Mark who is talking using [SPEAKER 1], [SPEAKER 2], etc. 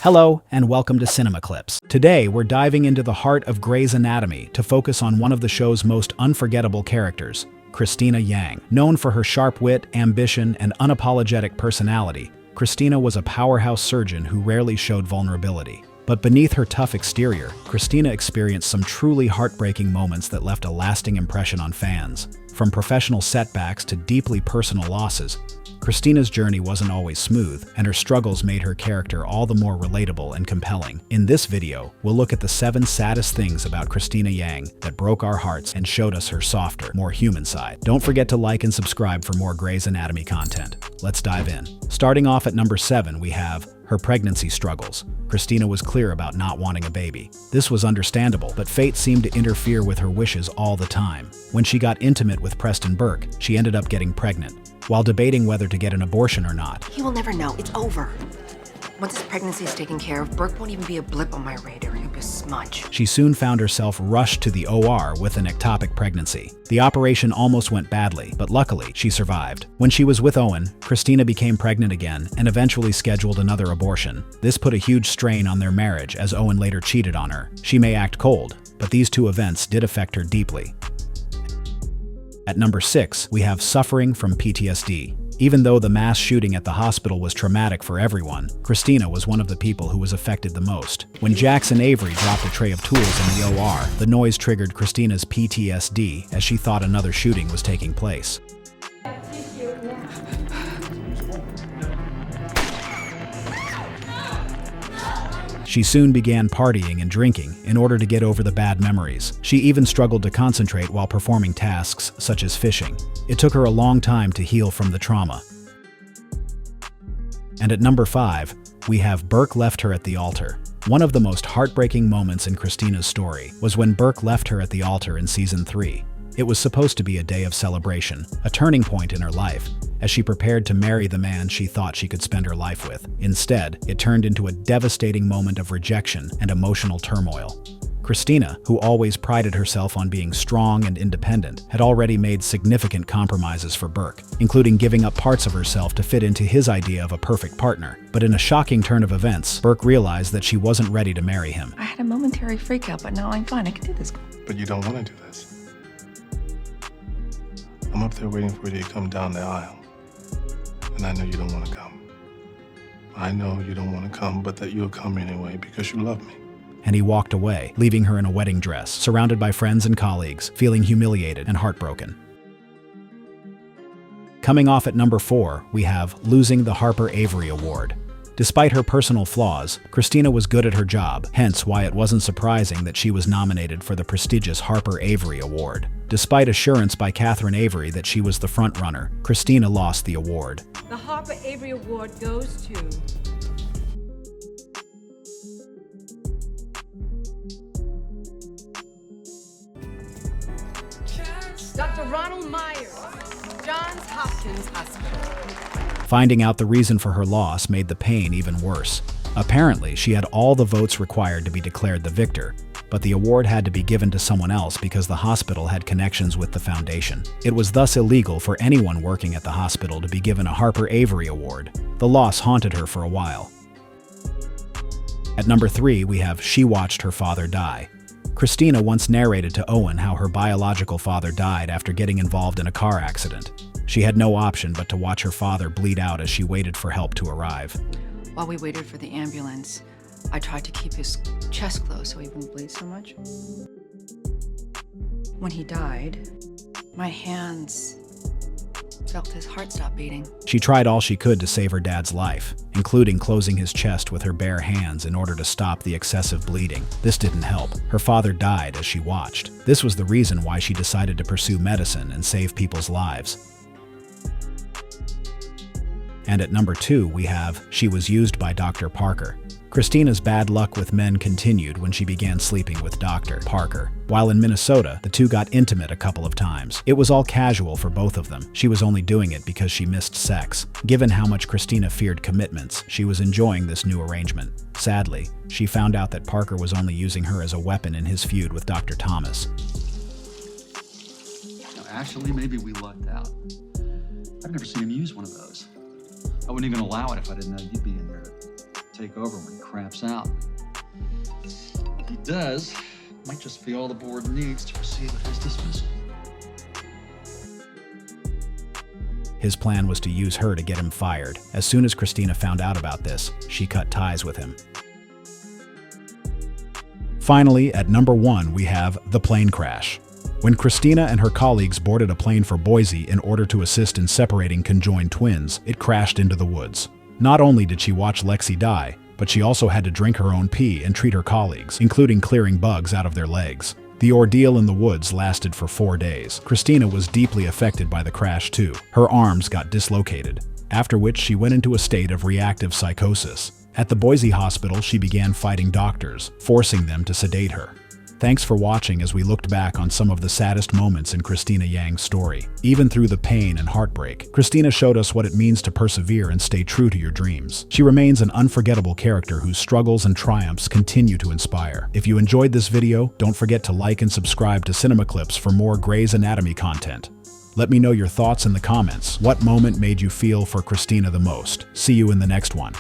[SPEAKER 1] Hello, and welcome to Cinema Clips. Today, we're diving into the heart of Grey's Anatomy to focus on one of the show's most unforgettable characters, Cristina Yang. Known for her sharp wit, ambition, and unapologetic personality, Cristina was a powerhouse surgeon who rarely showed vulnerability. But beneath her tough exterior, Cristina experienced some truly heartbreaking moments that left a lasting impression on fans. From professional setbacks to deeply personal losses, Cristina's journey wasn't always smooth, and her struggles made her character all the more relatable and compelling. In this video, we'll look at the 7 saddest things about Cristina Yang that broke our hearts and showed us her softer, more human side. Don't forget to like and subscribe for more Grey's Anatomy content. Let's dive in. Starting off at number 7, we have her pregnancy struggles. Cristina was clear about not wanting a baby. This was understandable, but fate seemed to interfere with her wishes all the time. When she got intimate with Preston Burke, she ended up getting pregnant. While debating whether to get an abortion or not,
[SPEAKER 2] He will never know. It's over. Once his pregnancy is taken care of, Burke won't even be a blip on my radar. He'll be a smudge.
[SPEAKER 1] she soon found herself rushed to the OR with an ectopic pregnancy. The operation almost went badly, but luckily, she survived. When she was with Owen, Cristina became pregnant again and eventually scheduled another abortion. This put a huge strain on their marriage as Owen later cheated on her. She may act cold, but these two events did affect her deeply. At number 6, we have suffering from PTSD. Even though the mass shooting at the hospital was traumatic for everyone, Cristina was one of the people who was affected the most. When Jax and Avery dropped a tray of tools in the OR, the noise triggered Cristina's PTSD as she thought another shooting was taking place. She soon began partying and drinking in order to get over the bad memories. She even struggled to concentrate while performing tasks such as fishing. It took her a long time to heal from the trauma. And at number 5, we have Burke left her at the altar. One of the most heartbreaking moments in Cristina's story was when Burke left her at the altar in season 3. It was supposed to be a day of celebration, a turning point in her life, as she prepared to marry the man she thought she could spend her life with. Instead, it turned into a devastating moment of rejection and emotional turmoil. Cristina, who always prided herself on being strong and independent, had already made significant compromises for Burke, including giving up parts of herself to fit into his idea of a perfect partner. But in a shocking turn of events, Burke realized that she wasn't ready to marry him.
[SPEAKER 2] I had a momentary freak out, but now I'm fine. I can do this.
[SPEAKER 3] But you don't want to do this. I'm up there waiting for you to come down the aisle. And I know you don't want to come. I know you don't want to come, but that you'll come anyway because you love me.
[SPEAKER 1] And he walked away, leaving her in a wedding dress, surrounded by friends and colleagues, feeling humiliated and heartbroken. Coming off at number 4, we have losing the Harper Avery Award. Despite her personal flaws, Cristina was good at her job, hence why it wasn't surprising that she was nominated for the prestigious Harper Avery Award. Despite assurance by Catherine Avery that she was the frontrunner, Cristina lost the award.
[SPEAKER 4] The Harper Avery Award goes to Dr. Ronald Myers, Johns Hopkins Hospital.
[SPEAKER 1] Finding out the reason for her loss made the pain even worse. Apparently, she had all the votes required to be declared the victor, but the award had to be given to someone else because the hospital had connections with the foundation. It was thus illegal for anyone working at the hospital to be given a Harper Avery Award. The loss haunted her for a while. At number 3, we have she watched her father die. Cristina once narrated to Owen how her biological father died after getting involved in a car accident. She had no option but to watch her father bleed out as she waited for help to arrive.
[SPEAKER 2] While we waited for the ambulance, I tried to keep his chest closed so he wouldn't bleed so much. When he died, my hands felt his heart stop beating.
[SPEAKER 1] She tried all she could to save her dad's life, including closing his chest with her bare hands in order to stop the excessive bleeding. This didn't help. Her father died as she watched. This was the reason why she decided to pursue medicine and save people's lives. And at number 2, we have she was used by Dr. Parker. Cristina's bad luck with men continued when she began sleeping with Dr. Parker. While in Minnesota, the two got intimate a couple of times. It was all casual for both of them. She was only doing it because she missed sex. Given how much Cristina feared commitments, she was enjoying this new arrangement. Sadly, she found out that Parker was only using her as a weapon in his feud with Dr. Thomas.
[SPEAKER 5] Actually, maybe we lucked out. I've never seen him use one of those. I wouldn't even allow it if I didn't know you'd be in there to take over when he craps out. If he does, might just be all the board needs to proceed with his dismissal.
[SPEAKER 1] His plan was to use her to get him fired. As soon as Cristina found out about this, she cut ties with him. Finally, at number 1, we have the plane crash. When Cristina and her colleagues boarded a plane for Boise in order to assist in separating conjoined twins, it crashed into the woods. Not only did she watch Lexi die, but she also had to drink her own pee and treat her colleagues, including clearing bugs out of their legs. The ordeal in the woods lasted for 4 days. Cristina was deeply affected by the crash too. Her arms got dislocated, after which she went into a state of reactive psychosis. At the Boise hospital, she began fighting doctors, forcing them to sedate her. Thanks for watching as we looked back on some of the saddest moments in Cristina Yang's story. Even through the pain and heartbreak, Cristina showed us what it means to persevere and stay true to your dreams. She remains an unforgettable character whose struggles and triumphs continue to inspire. If you enjoyed this video, don't forget to like and subscribe to Cinema Clips for more Grey's Anatomy content. Let me know your thoughts in the comments. What moment made you feel for Cristina the most? See you in the next one.